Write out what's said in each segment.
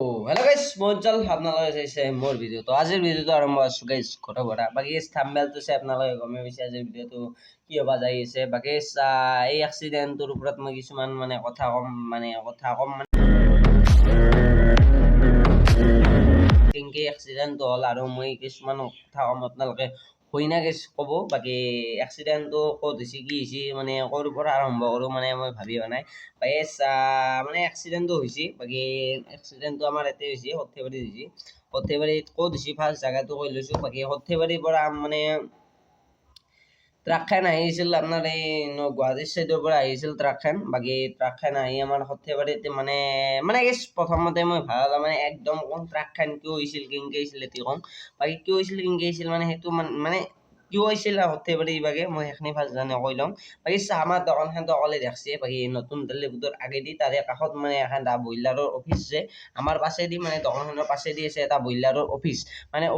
Hello' গাইছ মই উজ্জ্বল আপোনালোকে চাইছে মোৰ ভিডিঅ' তো আজিৰ ভিডিঅ'টো আৰম্ভ আছোঁ গাইছ কথা পৰা বাকী থাম্বনেইলটো চাই আপোনালোকে গমেই পাইছে আজিৰ ভিডিঅ'টো কি হ'ব যাই আছে বাকী এই এক্সিডেণ্টটোৰ ওপৰত মই কিছুমান কথা কম কেনেকৈ এক্সিডেণ্ট হ'ল আৰু মই কিছুমান কথা কম আপোনালোকে হৈ না ক'ব বাকী এক্সিডেণ্টটো ক'ত হৈছে কি হৈছে ক'ৰ পৰা আৰম্ভ কৰোঁ মই ভাবি হোৱা নাই বাকী এক্সিডেণ্টটো হৈছে বাকী এক্সিডেণ্টটো আমাৰ ইয়াতে হৈছে সৰ্থেবাৰীত হৈছে সৰ্থেবাৰীত ক'ত হৈছে ফাৰ্ষ্ট জেগাটো কৈ লৈছোঁ বাকী সৰ্থেবাৰীৰ পৰা ট্ৰাকখন আহিছিল আপোনাৰ এই গুৱাহাটীৰ চাইডৰ পৰা আহিছিল ট্ৰাকখন বাকী ট্ৰাকখন আহি আমাৰ সৰ্থেবাৰীত প্ৰথমতে মই ভাল একদম কম ট্ৰাকখন কিয় হৈছিল কেনেকৈ হৈছিল এটি কম বাকী কিয় হৈছিল কেনেকৈ হৈছিল সেইটো কিয় হৈছিল সৰ্থেবাৰী বাগে মই সেইখিনি ফাৰ্ষ্ট কৈ ল'ম বাকী আমাৰ দোকানখনটো অকলে দেখছে বাকী নতুন টেলিভিটোৰ আগেদি তাৰে কাষত এখন ব্ৰইলাৰৰ অফিচ আছে আমাৰ পাছেদি দোকানখনৰ পাছেদি আছে এটা ব্ৰইলাৰৰ অফিচ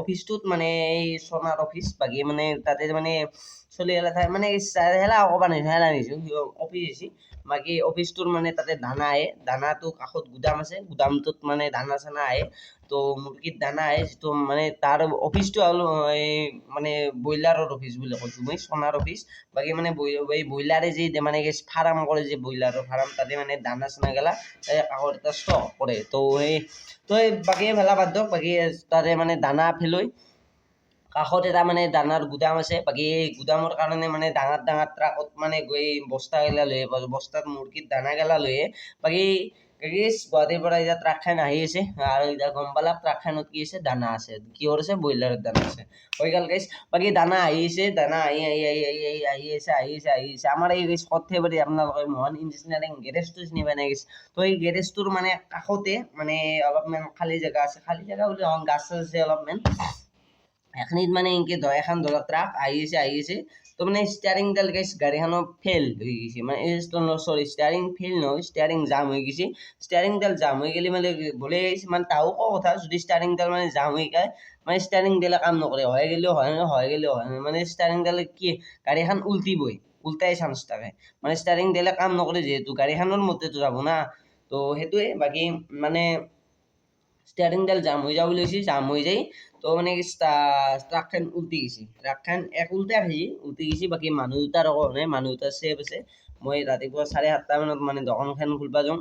অফিচটোত এই সোণাৰ অফিচ বাকী তাতে চলি হেলা অকণমান হেলা নিছোঁ অফিচ হৈছে বাকী অফিচটোৰ তাতে দানা আহে দানাটো কাষত গুদাম আছে গুদামটোত দানা চানা আহে তো মুৰ্গীৰ দানা আহে যিটো তাৰ অফিচটো হ'ল এই ব্ৰইলাৰৰ অফিচ বুলি কৈছোঁ মই সোণাৰ অফিচ বাকী এই ব্ৰইলাৰে যি ফাৰ্ম কৰে যে ব্ৰইলাৰৰ ফাৰ্ম তাতে দানা চানা গেলা কাষত এটা ষ্টক কৰে তো বাকী ভেলা বাদ দিয়ক বাকী তাতে দানা ফেলৈ কাষত এটা দানাৰ গুদাম আছে বাকী এই গুদামৰ কাৰণে ডাঙৰ ডাঙৰ ট্ৰাকত গৈ বস্তাগিলা লৈ বস্তাত মুৰ্গীৰ দানা গেলা লৈ বাকী গুৱাহাটীৰ পৰা এতিয়া ট্ৰাকখন আহি আছে আৰু এতিয়া গম পালাক ট্ৰাকখনত কি আছে দানা আছে কিহৰ আছে ব্ৰইলাৰৰ দানা আছে হৈ গ'ল গাইছ বাকী দানা আহিছে দানা আহি আছে আমাৰ এই সৰ্থেবাৰী আপোনালোকে মহান ইঞ্জিনিয়াৰিং গেৰেজটো চিনি পাই নাই গাইছ তো এই গেৰেজটোৰ কাষতে অলপমান খালী জেগা আছে খালী জেগা বুলি গাছ আছে অলপমান এখিনিত এনেকৈ এখন ট্ৰাক আহি আছে তো ষ্টিয়াৰিংডাল গাইছ গাড়ীখনৰ ফেইল হৈ গৈছে চৰি ষ্টিয়াৰিং ফেইল নহয় ষ্টিয়াৰিং জাম হৈ গৈছে ষ্টিয়াৰিংডাল জাম হৈ গ'লে বোলে তাও কওঁ কথা যদি ষ্টিয়াৰিংডাল জাম হৈ যায় ষ্টিয়াৰিংডালে কাম নকৰে হয় গ'লেও হয় নহয় ষ্টিয়াৰিংডালে কি গাড়ীখন উল্টিবই উল্টাই চান্স থাকে ষ্টিয়াৰিংডালে কাম নকৰে যিহেতু গাড়ীখনৰ মতেতো যাব না তো সেইটোৱে বাকী ষ্টিয়াৰিংডাল জাম হৈ যাব লৈছে জাম হৈ যায় তো ট্ৰাকখন উল্টি গৈছে ট্ৰাকখন উল্টি গৈছে বাকী মানুহ দুটাৰ একো নাই মানুহ দুটা ছেফ আছে মই ৰাতিপুৱা 7:30 মানত দোকানখন খুলিব যাওঁ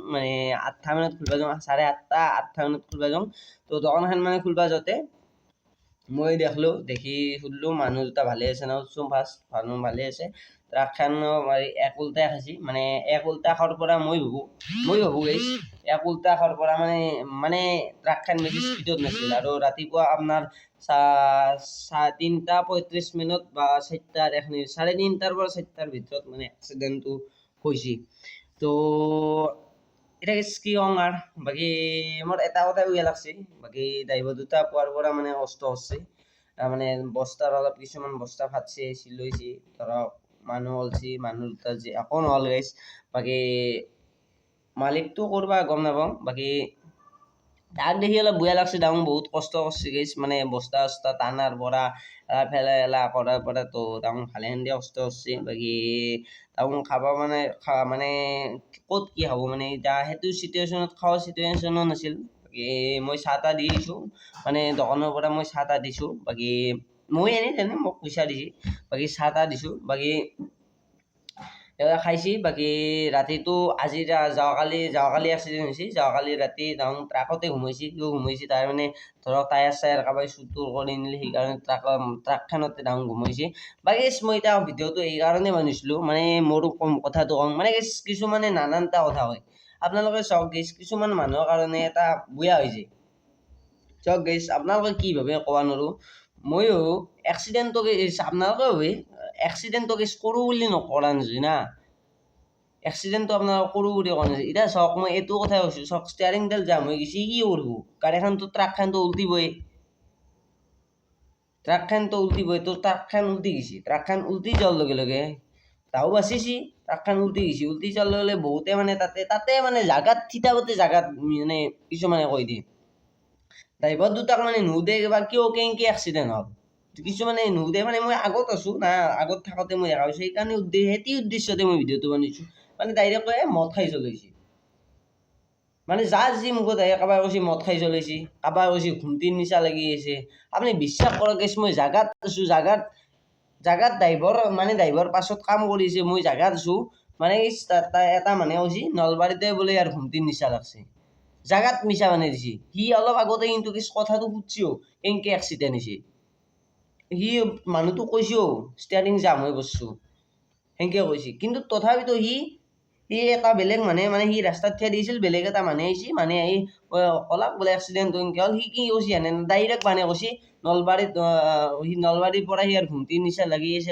8টা মানত খুলিব যাওঁ 7:30 8টা মানত খুলিব যাওঁ তো দোকানখন খুলিব যাওঁতে মই দেখি সুধিলোঁ মানুহ দুটা ভালে আছে না সুধছোঁ ফাৰ্ষ্ট মানুহ ভালে আছে ট্ৰাকখন উল্টাই খাইছে উল্টা খোৱাৰ পৰা মই ভাবোঁ গাইছ উল্টা খোৱাৰ পৰা ট্ৰাকখন বেছি স্পীডত নাছিল আৰু ৰাতিপুৱা আপোনাৰ 3:35 বা 4টাৰ 3:30 পৰা 4টাৰ ভিতৰত এক্সিডেণ্টটো হৈছে তো এতিয়া কি কওঁ আৰু বাকী মোৰ এটা কথাই বেয়া লাগছে বাকী ড্ৰাইভাৰ দুটা পোৱাৰ পৰা কষ্ট হৈছে বস্তাৰ অলপ কিছুমান বস্তা ফাটছে চিলৈছে ধৰক মানুহ ওলছি মানুহ দুটা যে একো নহ'ল গাইছ বাকী মালিকটো কৰবা গম নাপাওঁ বাকী তাক দেখি অলপ বেয়া লাগছে তাহোঁ বহুত কষ্ট কৰিছে গাইছ বস্তা চস্তা টানাৰ পৰা ফেলা কৰাৰ পৰা তো তাহোঁ ভালেখিনি কষ্ট কৰিছে বাকী তাহোঁ খাব ক'ত কি খাব এতিয়া সেইটো চিটুৱেশ্যনত খোৱা চিটুৱেশ্যনো নাছিল বাকী মই চাহ তাহ দি দিছোঁ দোকানৰ পৰা মই চাহ তাহ দিছোঁ বাকী মই এনেই মোক পইচা দিছে বাকী চাহ তাহ দিছোঁ বাকী খাইছে বাকী ৰাতিটো আজি যোৱাকালি এক্সিডেণ্ট হৈছে যোৱাকালি ৰাতি তাহোঁ ট্ৰাকতে ঘুমাইছে কিয় ঘুমাইছে তাৰ ধৰক টায়াৰ চায়াৰ কাৰোবাই চুৰ কৰি নিলে সেইকাৰণে ট্ৰাকখনতে তাহোঁ ঘুমাইছে বাকী মই এতিয়া ভিডিঅ'টো এইকাৰণে বনাইছিলোঁ মোৰ কথাটো কওঁ কিছুমানে নানানটা কথা কয় আপোনালোকে চাওক গাইছ কিছুমান মানুহৰ কাৰণে এটা বেয়া হৈ যায় চাওক গাইছ আপোনালোকে কি ভাবে ক'ব নোৱাৰোঁ মই ভাবোঁ এক্সিডেণ্টটো আপোনালোকে ভাবে এক্সিডেণ্টটো কৰোঁ বুলি নকৰা নাযায় না এক্সিডেণ্টটো আপোনালোকে কৰোঁ বুলি কোৱা নাযায় এতিয়া চাওক মই এইটো কথাই কৈছোঁ চাওক ষ্টিয়াৰিংডাল জাম হৈ গৈছে কি কৰিব গাড়ীখনটো ট্ৰাকখনটো উল্টিবই তো ট্ৰাকখন উল্টি গৈছে ট্ৰাকখন উল্টি যোৱাৰ লগে লগে তাহোঁ বাচিছে ট্ৰাকখন উল্টি গৈছে উল্টি যোৱাৰ লগে লগে বহুতে তাতে জাগাত থিতাপতি জাগাত কিছুমানে কৈ দিয়ে ড্ৰাইভাৰ দুটাক নুসুধে কিয় কেনেকৈ এক্সিডেণ্ট হ'ল কিছুমানে নুসুধে মই আগত আছোঁ না আগত থাকোঁতে মই দেখা পাইছোঁ সেইকাৰণে সেইটো উদ্দেশ্যতে মই ভিডিঅ'টো বনাইছোঁ ডাইৰেক্ট কয় মদ খাই চলাইছে মানে যাৰ যি মুখত আহে, কাৰোবাৰ কৈছে মদ খাই চলাইছে, কাৰোবাৰ কৈছে ঘুমটিৰ নিচা লাগি আছে। আপুনি বিশ্বাস কৰক গেছ, মই জাগাত আছোঁ, জাগাত ড্ৰাইভৰ পাছত কাম কৰিছে, মই জাগাত আছোঁ। মানে এটা মানে কৈছে নলবাৰীতে বোলে ইয়াৰ ঘুমটিৰ নিচা লাগছে, জাগাত মিছা মানে দিছে। সি অলপ আগতে কিন্তু কথাটো সুধছিও কেনেকে এক্সিডেণ্ট হৈছে। সি মানুহটো কৈছেও ষ্টিয়াৰিং জাম হৈ পৰিছো সেনেকে কৈছে, কিন্তু তথাপিতো সি এটা বেলেগ মানে সি ৰাস্তাত থিয় দিছিল, বেলেগ এটা মানুহে আহিছে, মানুহে আহি অলপ বোলে এক্সিডেণ্ট কেনেকে হ'ল। সি কি কৈছে এনে ডাইৰেক্ট মানে কৈছে নলবাৰীৰ পৰা সি আৰু ঘুমটিৰ নিচা লাগি আছে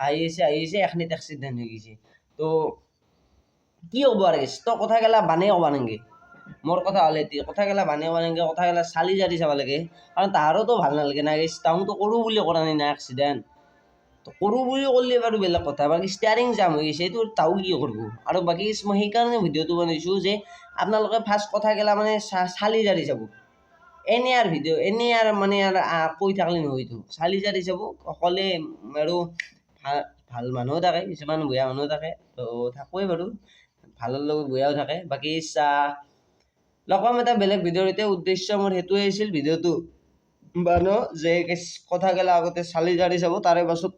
আহি আছে এখনিত এক্সিডেণ্ট হৈ গৈছে। তো কি হ'ব আৰু তো কথাগিলা বানে ক'বা নেকি? মোৰ কথা হ'লে কথাগিলা বানে ক'বা নেকি? কথাগিলা চালি জাৰি চাব লাগে, কাৰণ তাহাৰোতো ভাল নালাগে না। তাহোঁতো কৰোঁ বুলি কৰা নাই না এক্সিডেণ্ট, কৰোঁ বুলি কৰিলে বাৰু বেলেগ কথা। বাকী ষ্টিয়াৰিং জাম হৈ গৈছে, এইটো তাহো কি কৰিব। আৰু বাকী মই সেইকাৰণে ভিডিঅ'টো বনাইছোঁ যে আপোনালোকে ফাৰ্ষ্ট কথাগিলা মানে চালি জাৰি চাব। এনেই আৰু মানে কৈ থাকিলে নহয়তো, চালি জাৰি চাব। অকলে আৰু ভাল মানুহো থাকে, কিছুমান বেয়া মানুহো থাকে, তো থাকোৱে বাৰু, ভালৰ লগত বেয়াও থাকে। বাকী লগ পাম এটা বেলেগ ভিডিঅ'ৰ সৈতে। উদ্দেশ্য মোৰ সেইটোৱে আছিল ভিডিঅ'টো বানো যে কথাগিলা আগতে চালি জাৰি চাব, তাৰে পাছত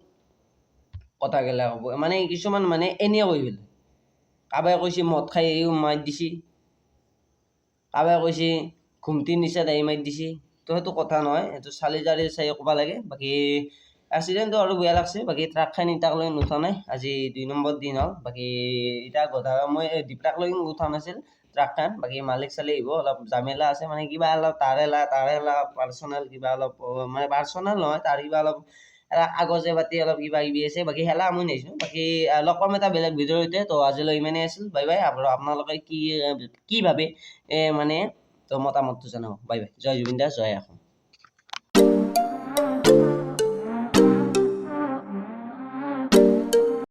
কথাগিলা ক'ব। মানে কিছুমান মানে এনেই কৈ পেলাই, কাৰোবাই কৈছে মদ খাই মাৰি দিছে, কাৰোবাই কৈছে ঘুমটিৰ নিচাত আহি মাৰি দিছে। তো সেইটো কথা নহয়, সেইটো চালি জাৰি চাই ক'ব লাগে। বাকী এক্সিডেণ্টটো আৰু বেয়া লাগছে। বাকী ট্ৰাকখন এতিয়ালৈ নুঠা নাই, আজি 2 নম্বৰ দিন হ'ল। বাকী এতিয়া মই দীপৰাকলৈ উঠা নাছিল ট্ৰাকখন। বাকী মালিক চালিক আহিব, অলপ জামেলা আছে, মানে কিবা অলপ তাৰে পাৰ্চনেল কিবা অলপ, মানে পাৰ্চনেল নহয়, তাৰ কিবা অলপ কাগজে পাতি অলপ কিবা কিবি আছে। বাকী হেলা মই নাহিছোঁ। বাকী লগ পাম এটা বেলেগ ভিডিঅ'ৰ সৈতে। তো আজিলৈ ইমানেই আছিল, বাই বাই। আৰু আপোনালোকে কি ভাবে মানে তো মতামতটো জনাব। Bye bye. জয় জুবিন দা, জয় অসম।